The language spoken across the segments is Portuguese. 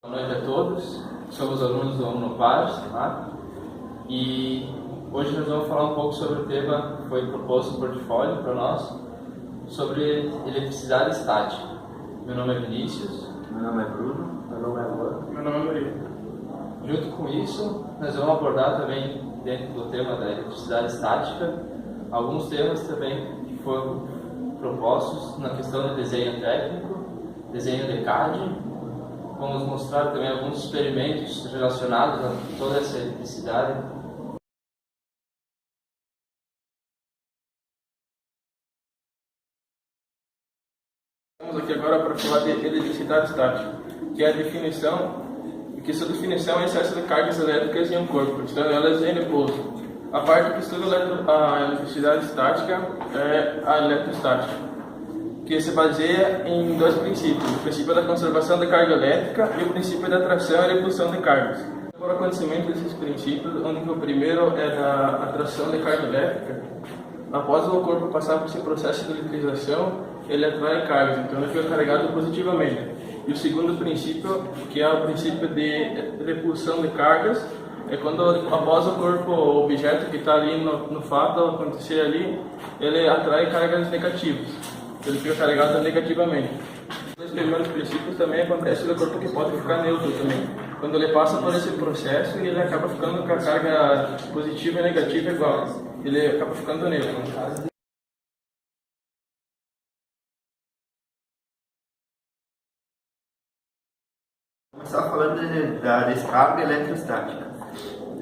Boa noite a todos, somos alunos do Unopar, e hoje nós vamos falar um pouco sobre o tema que foi proposto no portfólio para nós, sobre eletricidade estática. Meu nome é Vinícius. Meu nome é Bruno. Meu nome é Luan. Meu nome é Maria. Junto com isso, nós vamos abordar também, dentro do tema da eletricidade estática, alguns temas também que foram propostos na questão de desenho técnico, desenho de CAD. Vamos mostrar também alguns experimentos relacionados a toda essa eletricidade. Estamos aqui agora para falar de eletricidade estática, que é a definição, que sua definição é excesso de cargas elétricas em um corpo, então elas em repouso. A parte que estuda a eletricidade estática é a eletrostática, que se baseia em dois princípios: o princípio da conservação da carga elétrica e o princípio da atração e repulsão de cargas. Por acontecimento desses princípios, onde o primeiro é da atração de carga elétrica, após o corpo passar por esse processo de eletrização, ele atrai cargas, então ele fica carregado positivamente. E o segundo princípio, que é o princípio de repulsão de cargas, é quando após o corpo, o objeto que está ali no fato acontecer ali, ele atrai cargas negativas, ele fica carregado negativamente. Os primeiros princípios também acontece no corpo, que pode ficar neutro também. Quando ele passa por esse processo, ele acaba ficando com a carga positiva e negativa igual, ele acaba ficando neutro. Começar falando da descarga eletrostática.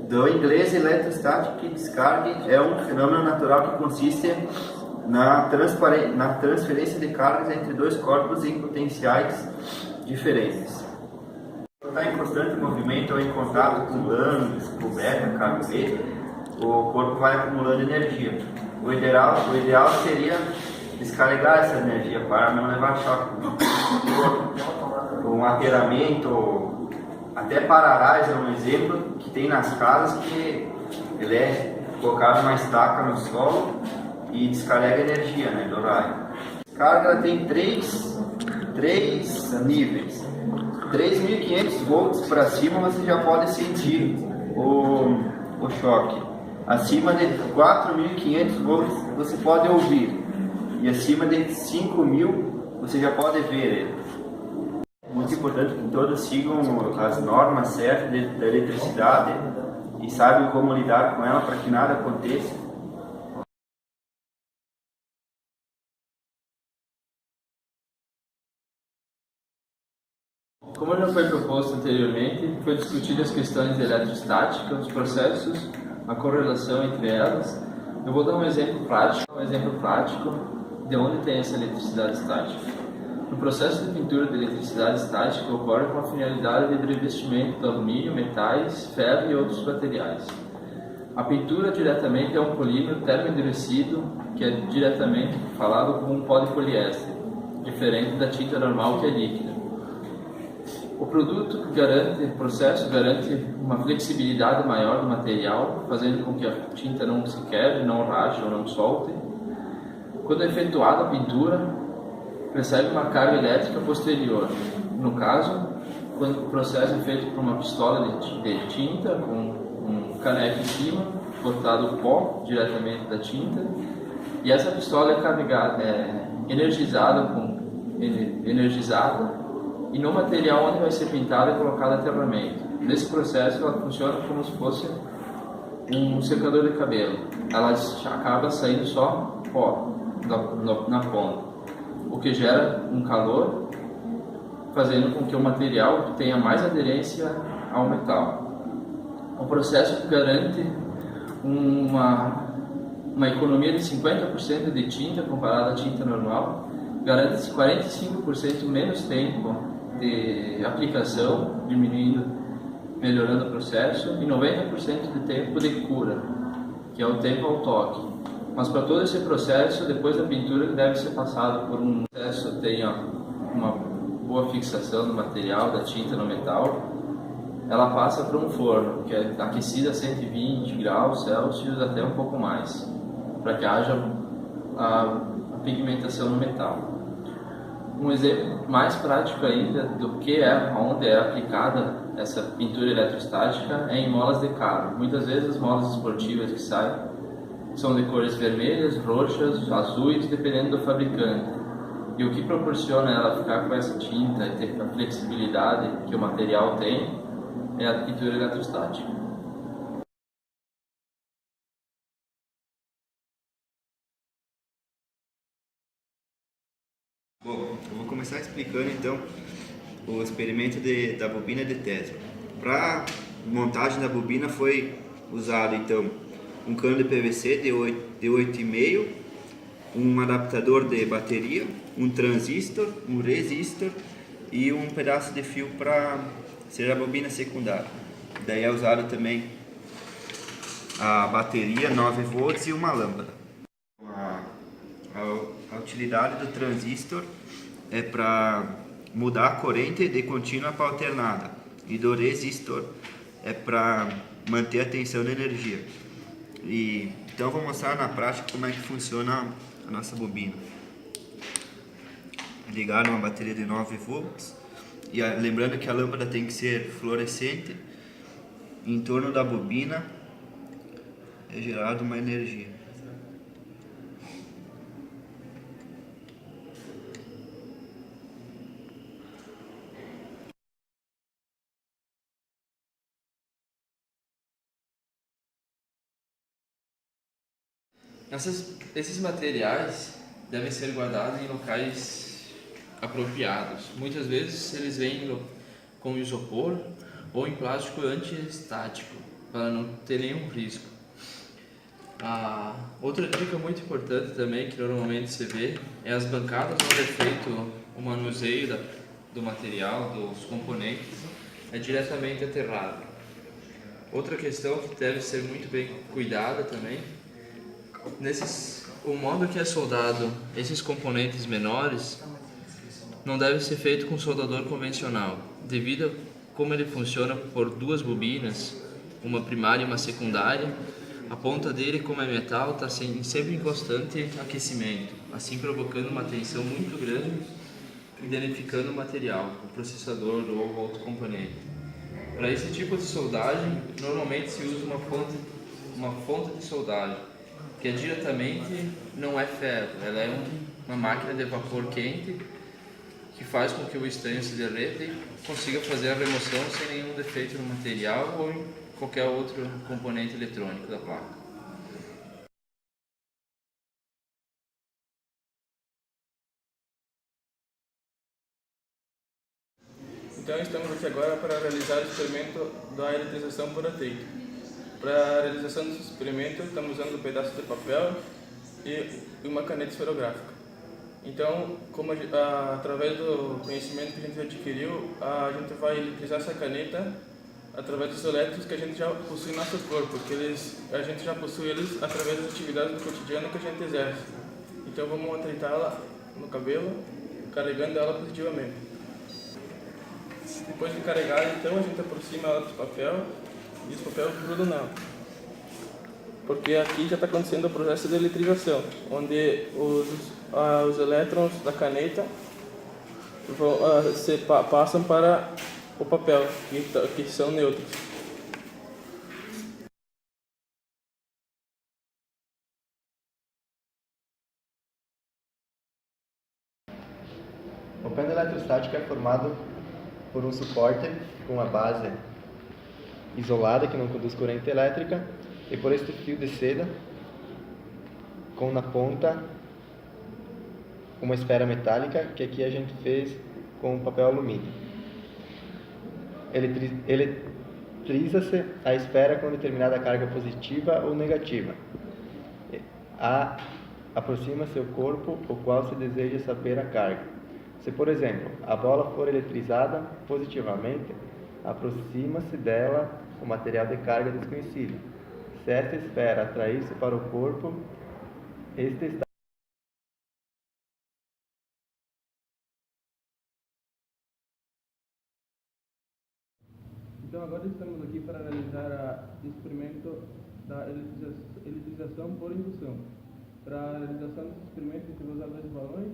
Do inglês, eletrostatic discharge é um fenômeno natural que consiste na transferência de cargas entre dois corpos em potenciais diferentes. Quando está em constante movimento ou em contato com lâminas, coberta, carboidrato, o corpo vai acumulando energia. O ideal seria descarregar essa energia para não levar choque no corpo. Um aterramento, até Pararás é um exemplo que tem nas casas, que ele é colocado uma estaca no solo e descarrega energia, do raio. A descarga tem três níveis. 3.500 volts para cima você já pode sentir o choque. Acima de 4.500 volts você pode ouvir, e acima de 5.000 você já pode ver ele. Muito importante que todos sigam as normas certas da eletricidade e saibam como lidar com ela para que nada aconteça. Como já foi proposto anteriormente, foi discutido as questões de eletrostática, os processos, a correlação entre elas. Eu vou dar um exemplo prático de onde tem essa eletricidade estática. No processo de pintura de eletricidade estática ocorre com a finalidade de revestimento de alumínio, metais, ferro e outros materiais. A pintura diretamente é um polímero termoendurecido, que é diretamente falado como um pó de poliéster, diferente da tinta normal, que é líquida. O processo garante uma flexibilidade maior do material, fazendo com que a tinta não se quebre, não rache ou não solte. Quando é efetuada a pintura, recebe uma carga elétrica posterior. No caso, quando o processo é feito por uma pistola de tinta, com um caneco em cima, botado o pó diretamente da tinta, e essa pistola é carregada, energizada, e no material onde vai ser pintado é colocado aterramento. Nesse processo ela funciona como se fosse um secador de cabelo. Ela acaba saindo só pó na ponta, o que gera um calor, fazendo com que o material tenha mais aderência ao metal. O processo garante uma economia de 50% de tinta comparada à tinta normal, garante 45% menos tempo de aplicação, melhorando o processo, e 90% de tempo de cura, que é o tempo ao toque. Mas para todo esse processo, depois da pintura, deve ser passado por um processo que tenha uma boa fixação do material, da tinta no metal. Ela passa por um forno, que é aquecido a 120 graus Celsius até um pouco mais, para que haja a pigmentação no metal. Um exemplo mais prático ainda do que é, onde é aplicada essa pintura eletrostática é em molas de carro. Muitas vezes as molas esportivas que saem são de cores vermelhas, roxas, azuis, dependendo do fabricante. E o que proporciona ela ficar com essa tinta e ter a flexibilidade que o material tem é a pintura eletrostática. Bom, eu vou começar explicando então o experimento da bobina de Tesla. Para montagem da bobina foi usado então um cano de PVC de 8,5, um adaptador de bateria, um transistor, um resistor e um pedaço de fio para ser a bobina secundária. Daí é usado também a bateria 9 volts e uma lâmpada. A utilidade do transistor é para mudar a corrente de contínua para alternada, e do resistor é para manter a tensão de energia. Então eu vou mostrar na prática como é que funciona a nossa bobina. Ligar uma bateria de 9 volts, e lembrando que a lâmpada tem que ser fluorescente. Em torno da bobina é gerada uma energia. Esses materiais devem ser guardados em locais apropriados. Muitas vezes eles vêm com isopor ou em plástico antiestático, para não ter nenhum risco. Outra dica muito importante também, que normalmente se vê, é as bancadas onde é feito o manuseio do material, dos componentes, é diretamente aterrado. Outra questão que deve ser muito bem cuidada também, o modo que é soldado esses componentes menores não deve ser feito com soldador convencional, devido a como ele funciona por duas bobinas, uma primária e uma secundária. A ponta dele, como é metal, está sempre em constante aquecimento, assim provocando uma tensão muito grande e danificando o material, o processador ou outro componente. Para esse tipo de soldagem, normalmente se usa uma fonte de soldagem, que é diretamente, não é ferro, ela é uma máquina de vapor quente que faz com que o estanho se derreta e consiga fazer a remoção sem nenhum defeito no material ou em qualquer outro componente eletrônico da placa. Então estamos aqui agora para realizar o experimento da eletrização por atrito. Para a realização desse experimento estamos usando um pedaço de papel e uma caneta esferográfica. Então, através do conhecimento que a gente adquiriu, a gente vai eletrizar essa caneta através dos elétrons que a gente já possui em nosso corpo, a gente já possui eles através das atividades do cotidiano que a gente exerce. Então vamos atritá-la no cabelo, carregando ela positivamente. Depois de carregar, então a gente aproxima ela do papel e os papéis grudam nela. Porque aqui já está acontecendo o processo de eletrização, onde os elétrons da caneta passam para o papel, que são neutros. O pano eletrostático é formado por um suporte com uma base isolada que não conduz corrente elétrica e por este fio de seda com na ponta uma esfera metálica que aqui a gente fez com papel alumínio. Eletriza-se a esfera com determinada carga positiva ou negativa. Aproxima-se o corpo, o qual se deseja saber a carga. Se, por exemplo, a bola for eletrizada positivamente, aproxima-se dela o material de carga desconhecido. Se esta esfera atrair-se para o corpo, este está. Então agora estamos aqui para realizar o experimento da eletrização por indução. Para a realização desse experimento, a gente vai usar dois balões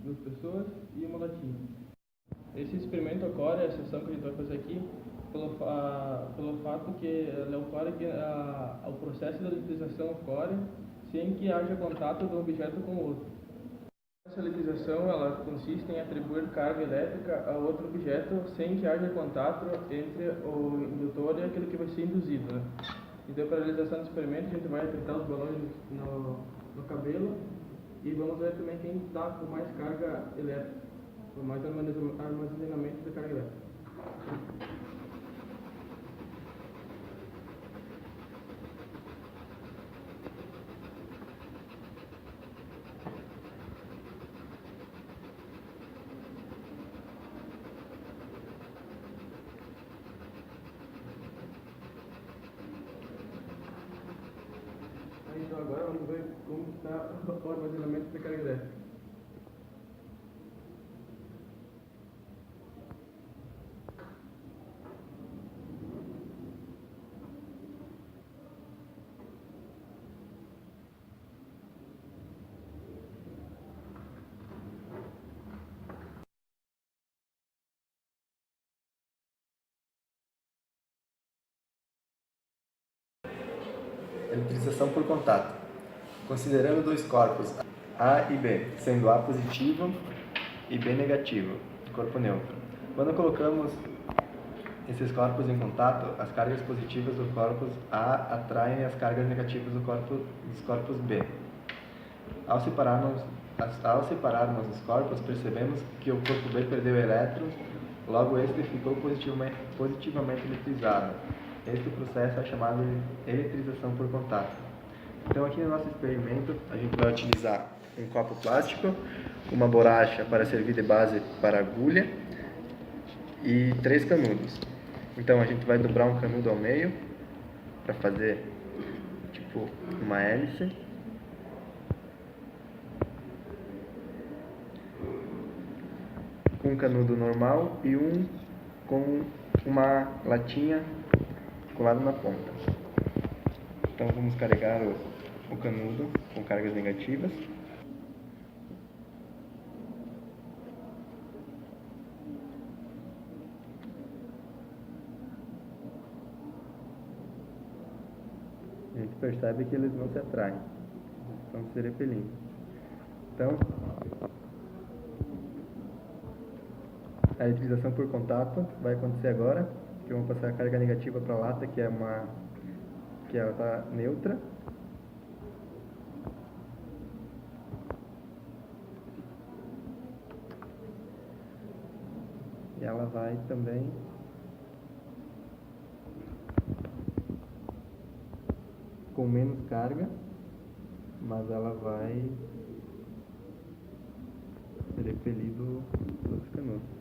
duas pessoas e uma latinha. Esse experimento ocorre, a sessão que a gente vai fazer aqui, pelo fato que ocorre que o processo de eletrização ocorre sem que haja contato de um objeto com o outro. Essa eletrização ela consiste em atribuir carga elétrica a outro objeto sem que haja contato entre o indutor e aquele que vai ser induzido, né? Então, para a realização do experimento, a gente vai apertar os balões no cabelo e vamos ver também quem está com mais carga elétrica, com mais armazenamento de carga elétrica. Então agora vamos ver como está o armazenamento de carga elétrica. Eletrização por contato. Considerando dois corpos, A e B, sendo A positivo e B negativo, corpo neutro. Quando colocamos esses corpos em contato, as cargas positivas do corpo A atraem as cargas negativas dos corpos B. Ao separarmos os corpos, percebemos que o corpo B perdeu elétrons, logo este ficou positivamente eletrizado. Este processo é chamado de eletrização por contato. Então, aqui no nosso experimento, a gente vai utilizar um copo plástico, uma borracha para servir de base para a agulha e 3 canudos. Então, a gente vai dobrar um canudo ao meio para fazer tipo uma hélice. Um canudo normal e um com uma latinha colado na ponta. Então vamos carregar o canudo com cargas negativas. A gente percebe que eles não se atraem, estão se repelindo. Então, a eletrização por contato vai acontecer agora, que vamos passar a carga negativa para a lata, que ela está neutra. E ela vai também com menos carga, mas ela vai ser repelido pelos canudos.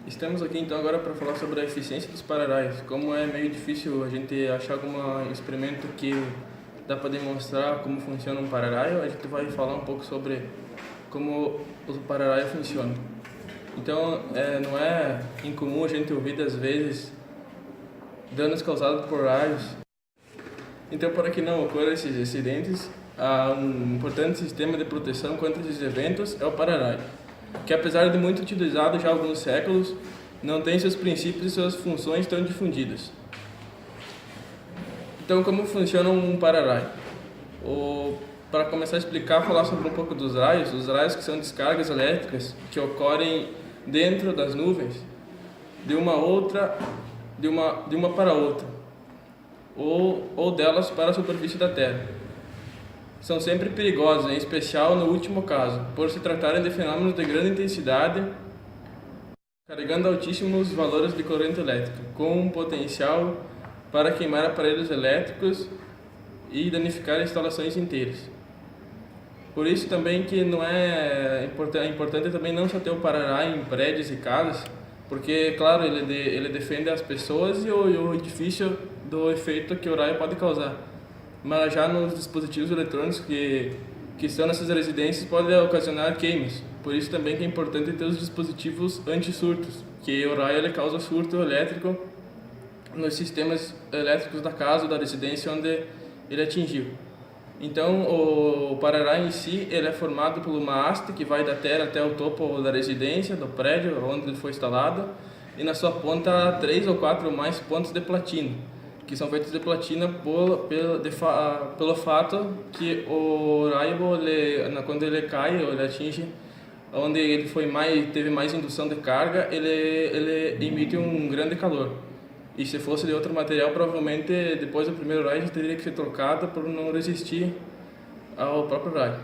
Estamos aqui então agora para falar sobre a eficiência dos para-raios. Como é meio difícil a gente achar algum experimento que dá para demonstrar como funciona um para-raio, a gente vai falar um pouco sobre como o para-raio funciona. Então, não é incomum a gente ouvir às vezes danos causados por raios. Então, para que não ocorram esses acidentes, um importante sistema de proteção contra esses eventos é o para-raio, que apesar de muito utilizado já há alguns séculos, não tem seus princípios e suas funções tão difundidas. Então, como funciona um para-raio? Para começar a explicar, falar sobre um pouco dos raios, os raios que são descargas elétricas que ocorrem dentro das nuvens, de uma para outra, ou delas para a superfície da Terra. São sempre perigosos, em especial no último caso, por se tratarem de fenômenos de grande intensidade, carregando altíssimos valores de corrente elétrica, com um potencial para queimar aparelhos elétricos e danificar instalações inteiras. Por isso também que não é importante também não só ter o para-raio em prédios e casas, porque, claro, ele defende as pessoas e o edifício do efeito que o raio pode causar. Mas já nos dispositivos eletrônicos que estão nessas residências pode ocasionar queimas. Por isso também que é importante ter os dispositivos anti-surtos, que o raio ele causa surto elétrico nos sistemas elétricos da casa ou da residência onde ele atingiu. Então, o para-raio em si, ele é formado por uma haste que vai da terra até o topo da residência, do prédio onde ele foi instalado, e na sua ponta há 3 ou 4 ou mais pontos de platina, que são feitos de platina pelo fato que o raio, quando ele cai ou ele atinge onde ele teve mais indução de carga, ele emite um grande calor. E se fosse de outro material, provavelmente depois do primeiro raio já teria que ser trocado por não resistir ao próprio raio.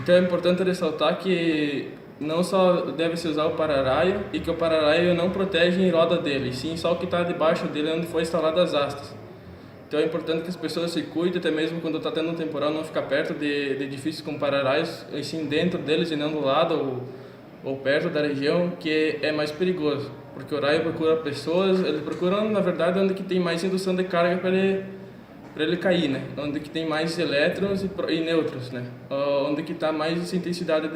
Então é importante ressaltar que não só deve se usar o para-raio e que o para-raio não protege em roda dele, sim só o que está debaixo dele onde foi instalado as hastes. Então é importante que as pessoas se cuidem, até mesmo quando está tendo um temporal, não ficar perto de edifícios com para-raios, e sim dentro deles e não do lado ou perto da região, que é mais perigoso. Porque o raio procura pessoas, eles procuram, na verdade, onde que tem mais indução de carga para ele cair, né? Onde que tem mais elétrons e nêutrons, né? Onde que está mais essa intensidade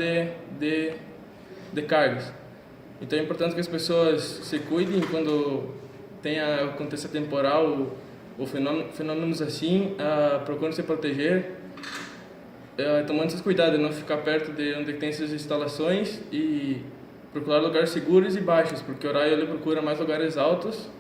de cargas. Então é importante que as pessoas se cuidem quando aconteça temporal ou fenômenos assim, procurem se proteger, tomando esses cuidados, não ficar perto de onde tem essas instalações e procurar lugares seguros e baixos, porque o raio ele procura mais lugares altos